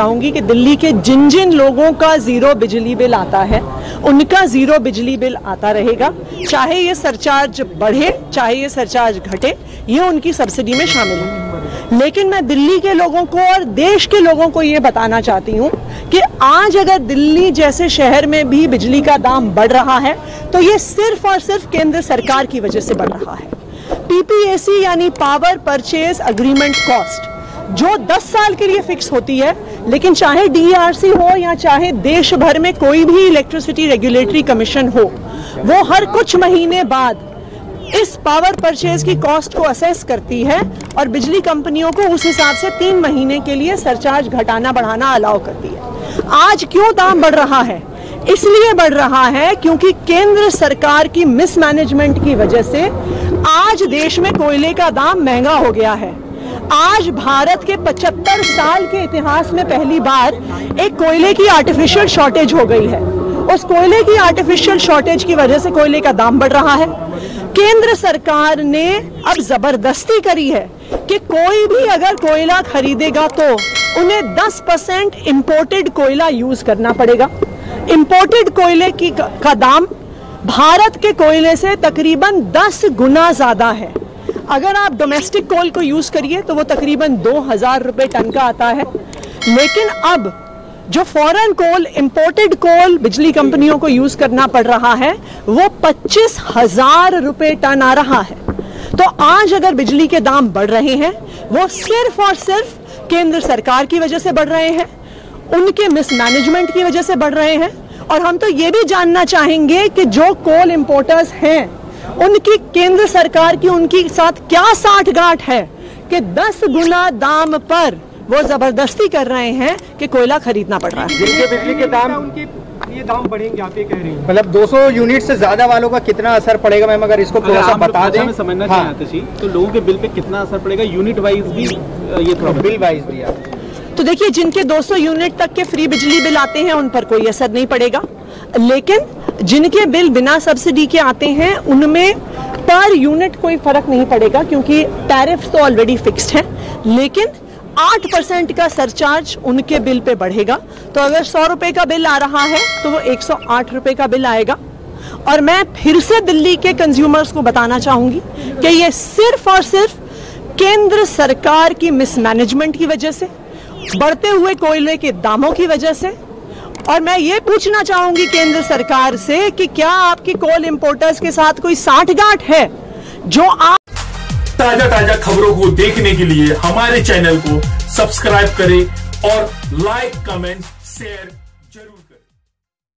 चाहूंगी कि दिल्ली के जिन जिन लोगों का जीरो बिजली बिल आता है उनका जीरो बिजली बिल आता रहेगा, चाहे ये सरचार्ज बढ़े चाहे ये सरचार्ज घटे, ये उनकी सब्सिडी में शामिल है। लेकिन मैं दिल्ली के लोगों को और देश के लोगों को ये बताना चाहती हूँ कि आज अगर दिल्ली जैसे शहर में भी बिजली का दाम बढ़ रहा है तो ये सिर्फ और सिर्फ केंद्र सरकार की वजह से बढ़ रहा है। पीपीएसी यानी पावर परचेज अग्रीमेंट कॉस्ट जो 10 साल के लिए फिक्स होती है, लेकिन चाहे डीआरसी हो या चाहे देश भर में कोई भी इलेक्ट्रिसिटी रेगुलेटरी कमीशन हो, वो हर कुछ महीने बाद इस पावर परचेज की कॉस्ट को असेस करती है और बिजली कंपनियों को उस हिसाब से 3 महीने के लिए सरचार्ज घटाना बढ़ाना अलाउ करती है। आज क्यों दाम बढ़ रहा है? इसलिए बढ़ रहा है क्योंकि केंद्र सरकार की मिसमैनेजमेंट की वजह से आज देश में कोयले का दाम महंगा हो गया है। आज भारत के 75 साल के इतिहास में पहली बार एक कोयले की आर्टिफिशियल शॉर्टेज हो गई है। उस कोयले की आर्टिफिशियल शॉर्टेज की वजह से कोयले का दाम बढ़ रहा है। केंद्र सरकार ने अब जबरदस्ती करी है कि कोई भी अगर कोयला खरीदेगा तो उन्हें 10% इंपोर्टेड कोयला यूज करना पड़ेगा। इंपोर्टेड कोयले का दाम भारत के कोयले से तकरीबन 10 गुना ज्यादा है। अगर आप डोमेस्टिक कोल को यूज करिए तो वो तकरीबन 2000 रुपए टन का आता है, लेकिन अब जो फॉरेन कोल, इंपोर्टेड कोल बिजली कंपनियों को यूज करना पड़ रहा है वो 25,000 रुपए टन आ रहा है। तो आज अगर बिजली के दाम बढ़ रहे हैं वो सिर्फ और सिर्फ केंद्र सरकार की वजह से बढ़ रहे हैं, उनके मिसमैनेजमेंट की वजह से बढ़ रहे हैं। और हम तो ये भी जानना चाहेंगे कि जो कोल इंपोर्टर्स हैं उनकी केंद्र सरकार की उनकी साथ क्या साठगांठ है कि 10 गुना दाम पर वो जबरदस्ती कर रहे हैं कि कोयला खरीदना पड़ रहा है। जिनके बिजली के दाम उनके ये दाम बढ़ेंगे, आप ये कह रही हैं? मतलब 200 यूनिट से ज्यादा वालों का कितना असर पड़ेगा मैम, अगर इसको थोड़ा सा बता दें। समझना चाहिए तो लोगों के बिल पे कितना असर पड़ेगा, यूनिट वाइज भी ये थोड़ा बिल वाइज भी आप तो देखिए, जिनके 200 यूनिट तक के फ्री बिजली बिल आते हैं उन पर कोई असर नहीं पड़ेगा, लेकिन जिनके बिल बिना सब्सिडी के आते हैं उनमें पर यूनिट कोई फर्क नहीं पड़ेगा क्योंकि टैरिफ तो ऑलरेडी फिक्स्ड है। लेकिन 8% का सरचार्ज उनके बिल पे बढ़ेगा। तो अगर 100 रुपए का बिल आ रहा है तो वो 108 रुपए का बिल आएगा। और मैं फिर से दिल्ली के कंज्यूमर्स को बताना चाहूंगी कि ये सिर्फ और सिर्फ केंद्र सरकार की मिसमैनेजमेंट की वजह से, बढ़ते हुए कोयले के दामों की वजह से। और मैं ये पूछना चाहूंगी केंद्र सरकार से कि क्या आपकी कोल इंपोर्टर्स के साथ कोई साठगांठ है जो आप ताजा खबरों को देखने के लिए हमारे चैनल को सब्सक्राइब करें और लाइक, कमेंट, शेयर